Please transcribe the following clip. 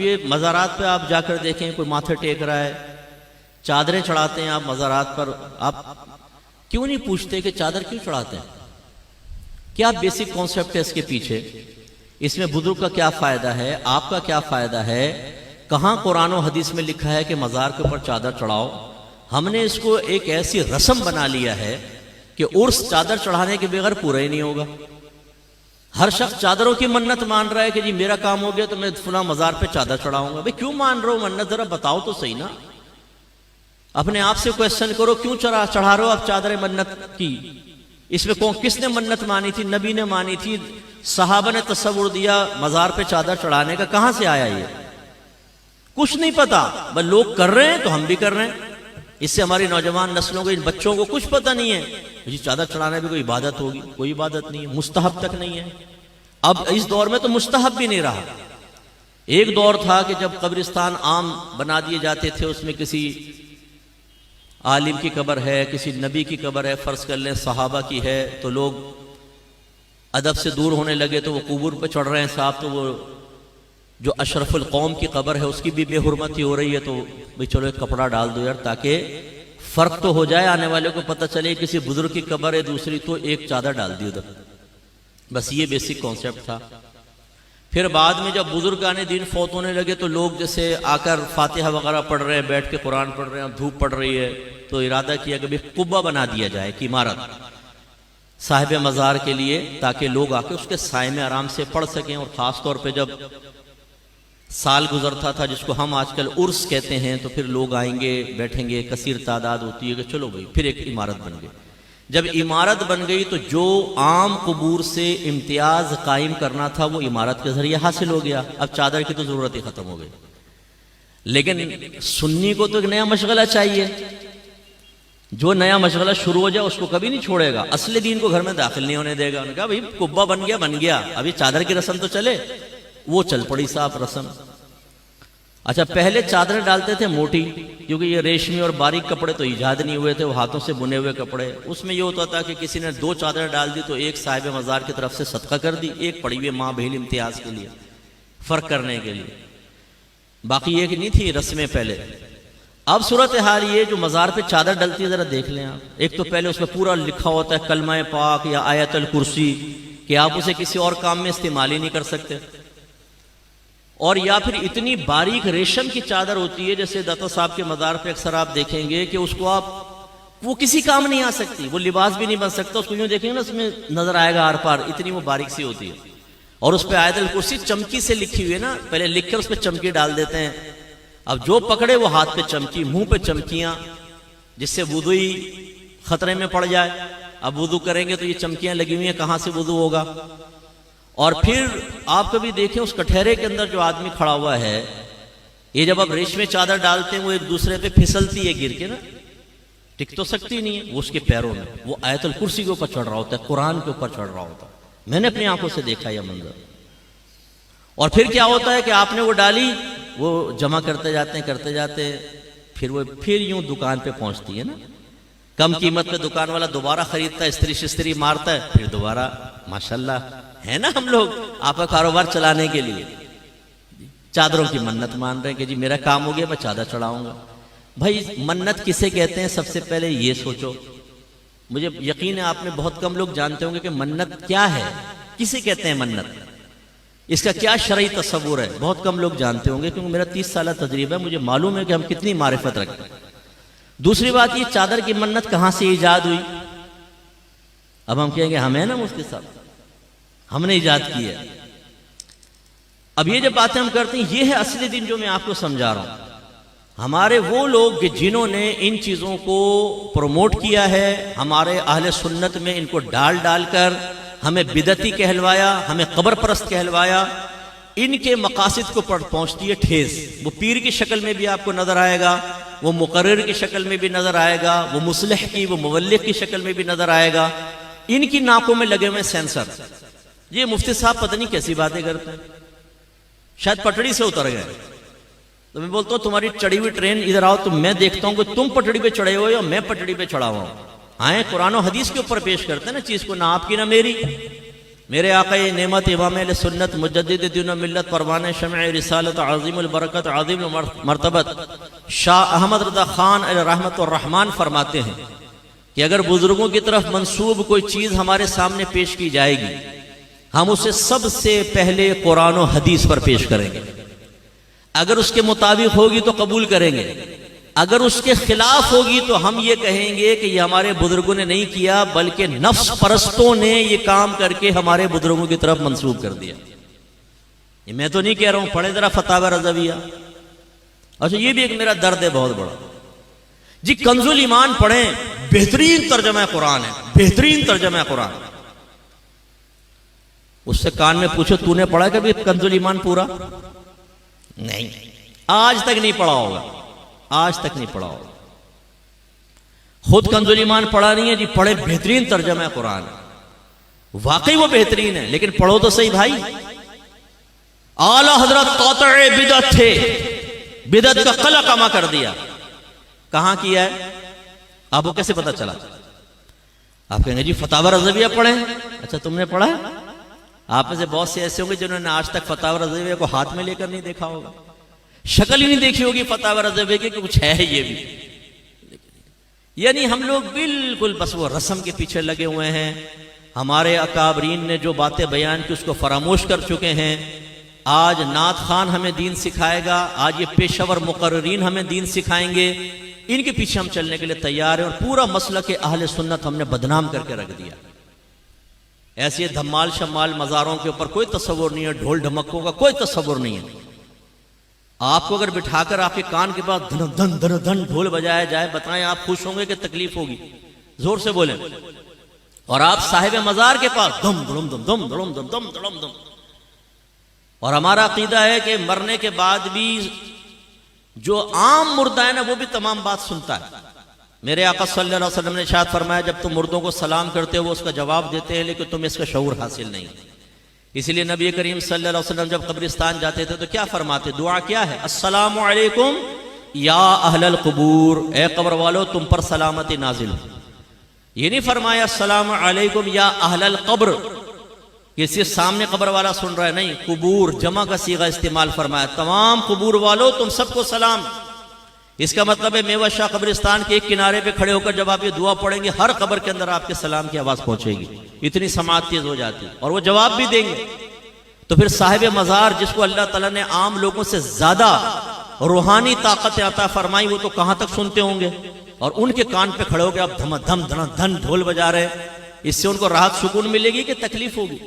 یہ مزارات پہ آپ جا کر دیکھیں، کوئی ماتھے ٹیک رہا ہے، چادریں چڑھاتے ہیں آپ مزارات پر، آپ کیوں نہیں پوچھتے کہ چادر کیوں چڑھاتے ہیں؟ کیا بیسک کانسیپٹ ہے اس کے پیچھے؟ اس میں بزرگ کا کیا فائدہ ہے، آپ کا کیا فائدہ ہے؟ کہاں قرآن و حدیث میں لکھا ہے کہ مزار کے اوپر چادر چڑھاؤ؟ ہم نے اس کو ایک ایسی رسم بنا لیا ہے کہ عرس چادر چڑھانے کے بغیر پورا ہی نہیں ہوگا۔ ہر شخص چادروں کی منت مان رہا ہے کہ جی میرا کام ہو گیا تو میں فلاں مزار پہ چادر چڑھاؤں گا۔ بھئی کیوں مان رہے ہو منت؟ ذرا بتاؤ تو صحیح نا، اپنے آپ سے کویسچن کرو، کیوں چڑھا رہے ہو آپ چادر منت کی؟ اس میں کس نے منت مانی تھی؟ نبی نے مانی تھی، صحابہ نے تصور دیا مزار پہ چادر چڑھانے کا، کہاں سے آیا یہ؟ کچھ نہیں پتا، بس لوگ کر رہے ہیں تو ہم بھی کر رہے ہیں۔ اس سے ہماری نوجوان نسلوں کو، ان بچوں کو کچھ پتہ نہیں ہے جی چادر چڑھانے بھی کوئی عبادت ہوگی، کوئی عبادت نہیں ہے، مستحب تک نہیں ہے۔ اب اس دور میں تو مستحب بھی نہیں رہا۔ ایک دور تھا کہ جب قبرستان عام بنا دیے جاتے تھے، اس میں کسی عالم کی قبر ہے، کسی نبی کی قبر ہے، فرض کر لیں صحابہ کی ہے، تو لوگ ادب سے دور ہونے لگے، تو وہ قبور پہ چڑھ رہے ہیں صاحب، تو وہ جو اشرف القوم کی قبر ہے اس کی بھی بے حرمتی ہو رہی ہے، تو بھئی چلو ایک کپڑا ڈال دو یار، تاکہ فرق تو ہو جائے، آنے والے کو پتہ چلے کسی بزرگ کی قبر ہے دوسری، تو ایک چادر ڈال دی ادھر۔ بس یہ بیسک کانسیپٹ تھا۔ پھر بعد میں جب بزرگان دین فوت ہونے لگے تو لوگ جیسے آ کر فاتحہ وغیرہ پڑھ رہے ہیں، بیٹھ کے قرآن پڑھ رہے ہیں، دھوپ پڑ رہی ہے، تو ارادہ کیا کہ قبہ بنا دیا جائے کہ عمارت صاحب مزار کے لیے، تاکہ لوگ آ کے اس کے سائے میں آرام سے پڑھ سکیں۔ اور خاص طور پہ جب سال گزرتا تھا جس کو ہم آج کل عرس کہتے ہیں، تو پھر لوگ آئیں گے، بیٹھیں گے، کثیر تعداد ہوتی ہے کہ چلو بھئی پھر ایک عمارت بن گئی۔ جب عمارت بن گئی تو جو عام قبور سے امتیاز قائم کرنا تھا وہ عمارت کے ذریعے حاصل ہو گیا، اب چادر کی تو ضرورت ہی ختم ہو گئی۔ لیکن سنی کو تو ایک نیا مشغلہ چاہیے، جو نیا مشغلہ شروع ہو جائے اس کو کبھی نہیں چھوڑے گا، اصل دین کو گھر میں داخل نہیں ہونے دے گا۔ انہوں نے کہا بھئی قبہ بن گیا، ابھی چادر کی رسم تو چلے، وہ چل پڑی صاحب رسم۔ اچھا پہلے چادریں ڈالتے تھے موٹی، کیونکہ یہ ریشمی اور باریک کپڑے تو ایجاد نہیں ہوئے تھے، وہ ہاتھوں سے بنے ہوئے کپڑے، اس میں یہ ہوتا تھا کہ کسی نے 2 چادریں ڈال دی تو ایک صاحب مزار کی طرف سے صدقہ کر دی، ایک پڑی ہوئی ماں بہن امتیاز کے لیے، فرق کرنے کے لیے، باقی ایک نہیں تھی رسمیں پہلے۔ اب صورتحال یہ جو مزار پہ چادر ڈلتی ہے ذرا دیکھ لیں آپ، ایک تو پہلے اس میں پورا لکھا ہوتا ہے کلمہ پاک یا آیت الکرسی کہ آپ اسے کسی اور کام میں استعمال ہی نہیں کر سکتے، اور یا پھر اتنی باریک ریشم کی چادر ہوتی ہے، جیسے داتا صاحب کے مزار پہ اکثر آپ دیکھیں گے کہ اس کو وہ کسی کام نہیں آ سکتی، وہ لباس بھی نہیں بن سکتا، اس کو یوں دیکھیں گے نا اس میں نظر آئے گا آر پار، اتنی وہ باریک سی ہوتی ہے۔ اور اس پہ آیت الکرسی چمکی سے لکھی ہوئی ہے نا، پہلے لکھ کر اس پہ چمکی ڈال دیتے ہیں، اب جو پکڑے وہ ہاتھ پہ چمکی، منہ پہ چمکیاں، جس سے وضو ہی خطرے میں پڑ جائے۔ اب وضو کریں گے تو یہ چمکیاں لگی ہوئی ہیں، کہاں سے وضو ہوگا؟ اور پھر آپ کبھی دیکھیں اس کٹہرے کے اندر جو آدمی کھڑا ہوا ہے، یہ جب آپ ریشمی چادر ڈالتے ہیں وہ ایک دوسرے پہ پھسلتی ہے گر کے نا، ٹک تو سکتی نہیں ہے، وہ اس کے پیروں میں، وہ آیت الکرسی کے اوپر چڑھ رہا ہوتا ہے، قرآن کے اوپر چڑھ رہا ہوتا ہے، میں نے اپنی آنکھوں سے دیکھا یہ منظر۔ اور پھر کیا ہوتا ہے کہ آپ نے وہ ڈالی، وہ جمع کرتے جاتے ہیں، پھر وہ یوں دکان پہ پہنچتی ہے نا، کم قیمت پہ دکان والا دوبارہ خریدتا ہے، استری شستری مارتا ہے، پھر دوبارہ ماشاءاللہ ہے نا، ہم لوگ آپ کا کاروبار چلانے کے لیے چادروں کی منت مان رہے ہیں کہ جی میرا کام ہو گیا میں چادر چڑھاؤں گا۔ بھائی منت کسے کہتے ہیں؟ سب سے پہلے یہ سوچو، مجھے یقین ہے آپ میں بہت کم لوگ جانتے ہوں گے کہ منت کیا ہے، کسے کہتے ہیں منت، اس کا کیا شرعی تصور ہے، بہت کم لوگ جانتے ہوں گے، کیونکہ میرا 30 سالہ تجربہ ہے، مجھے معلوم ہے کہ ہم کتنی معرفت رکھتے ہیں۔ دوسری بات، یہ چادر کی منت کہاں سے ایجاد ہوئی؟ اب ہم کہیں گے ہم ہیں نا مفتی صاحب، ہم نے ایجاد کی ہے۔ اب یہ جب باتیں ہم کرتے ہیں، یہ ہے اصلی دین جو میں آپ کو سمجھا رہا ہوں۔ ہمارے وہ لوگ جنہوں نے ان چیزوں کو پروموٹ کیا ہے، ہمارے اہل سنت میں ان کو ڈال کر ہمیں بدعتی کہلوایا، ہمیں قبر پرست کہلوایا، ان کے مقاصد کو پہنچتی ہے ٹھیس۔ وہ پیر کی شکل میں بھی آپ کو نظر آئے گا، وہ مقرر کی شکل میں بھی نظر آئے گا، وہ مصلح کی، وہ مبلغ کی شکل میں بھی نظر آئے گا۔ ان کی ناکوں میں لگے ہوئے سینسر، یہ مفتی صاحب پتہ نہیں کیسی باتیں کرتے ہیں، شاید پٹڑی سے اتر گئے۔ تو میں بولتا ہوں تمہاری چڑھی ہوئی ٹرین ادھر آؤ تو میں دیکھتا ہوں کہ تم پٹڑی پہ چڑھے ہوئے ہو یا میں پٹڑی پہ چڑھا ہوا ہوں۔ آئیں قرآن و حدیث کے اوپر پیش کرتے ہیں نا چیز کو، نہ آپ کی نہ میری۔ میرے آقا نعمت امام اہل سنت مجدد دین و ملت پروان شمع رسالت عظیم البرکت عظیم مرتبت شاہ احمد رضا خان رحمت الرحمن فرماتے ہیں کہ اگر بزرگوں کی طرف منسوب کوئی چیز ہمارے سامنے پیش کی جائے گی ہم اسے سب سے پہلے قرآن و حدیث پر پیش کریں گے. اگر اس کے مطابق ہوگی تو قبول کریں گے, اگر اس کے خلاف ہوگی تو ہم یہ کہیں گے کہ یہ ہمارے بزرگوں نے نہیں کیا بلکہ نفس پرستوں نے یہ کام کر کے ہمارے بزرگوں کی طرف منسوب کر دیا. یہ میں تو نہیں کہہ رہا ہوں, پڑھیں ذرا فتاوی رضویہ. اچھا یہ بھی ایک میرا درد ہے بہت بڑا جی. کنز الایمان پڑھیں, بہترین ترجمہ قرآن ہے, بہترین ترجمہ قرآن. اس سے کان میں پوچھو تو نے پڑھا کبھی کنز الایمان پورا؟ نہیں, آج تک نہیں پڑھا ہوگا, آج تک نہیں پڑھا ہوگا. خود کنز الایمان پڑھا نہیں ہے جی, پڑھے بہترین ترجمہ قرآن. واقعی وہ بہترین ہے, لیکن پڑھو تو صحیح بھائی. اعلی حضرت قاطع بدعت تھے, بدعت کا قلع کما کر دیا. کہاں کیا ہے؟ آپ کو کیسے پتا چلا؟ آپ کہیں گے جی فتاوی رضویہ پڑھیں. اچھا تم نے پڑھا ہے؟ آپ میں سے بہت سے ایسے ہوں گے جنہوں نے آج تک فتاوی رضویہ کو ہاتھ میں لے کر نہیں دیکھا ہوگا, شکل ہی نہیں دیکھی ہوگی فتاوی رضویہ کی کہ کچھ ہے یہ بھی. یعنی ہم لوگ بالکل بس وہ رسم کے پیچھے لگے ہوئے ہیں. ہمارے اکابرین نے جو باتیں بیان کی اس کو فراموش کر چکے ہیں. آج نعت خان ہمیں دین سکھائے گا, آج یہ پیشور مقررین ہمیں دین سکھائیں گے. ان کے پیچھے ہم چلنے کے لیے تیار ہیں, اور پورا مسئلہ کہ اہل سنت ہم نے بدنام کر کے رکھ دیا. ایسے دھمال شمال مزاروں کے اوپر کوئی تصور نہیں ہے, ڈھول ڈھمکوں کا کوئی تصور نہیں ہے. آپ کو اگر بٹھا کر آپ کے کان کے پاس دھن دھن دھن دھن ڈھول بجایا جائے, بتائیں آپ خوش ہوں گے کہ تکلیف ہوگی؟ زور سے بولیں. اور آپ صاحب مزار کے پاس دم دھڑم دم دم دھڑم دم دم دھڑم دم. اور ہمارا عقیدہ ہے کہ مرنے کے بعد بھی جو عام مردہ ہے نا وہ بھی تمام بات سنتا ہے. میرے آقا صلی اللہ علیہ وسلم نے ارشاد فرمایا جب تم مردوں کو سلام کرتے ہو وہ اس کا جواب دیتے ہیں, لیکن تم اس کا شعور حاصل نہیں. اسی لیے نبی کریم صلی اللہ علیہ وسلم جب قبرستان جاتے تھے تو کیا فرماتے؟ دعا کیا ہے؟ السلام علیکم یا اہل القبور, اے قبر والو تم پر سلامتی نازل ہو. یہ نہیں فرمایا السلام علیکم یا اہل القبر کہ صرف سامنے قبر والا سن رہا ہے, نہیں, قبور جمع کا صیغہ استعمال فرمایا, تمام قبور والو تم سب کو سلام. اس کا مطلب ہے میوہ شاہ قبرستان کے ایک کنارے پہ کھڑے ہو کر جب آپ یہ دعا پڑھیں گے ہر قبر کے اندر آپ کے سلام کی آواز پہنچے گی. اتنی سماعت تیز ہو جاتی, اور وہ جواب بھی دیں گے. تو پھر صاحب مزار جس کو اللہ تعالیٰ نے عام لوگوں سے زیادہ روحانی طاقت عطا فرمائی, وہ تو کہاں تک سنتے ہوں گے, اور ان کے کان پہ کھڑے ہو کے آپ دھم دھم دھن دھن ڈھول بجا رہے ہیں. اس سے ان کو راحت سکون ملے گی کہ تکلیف ہوگی؟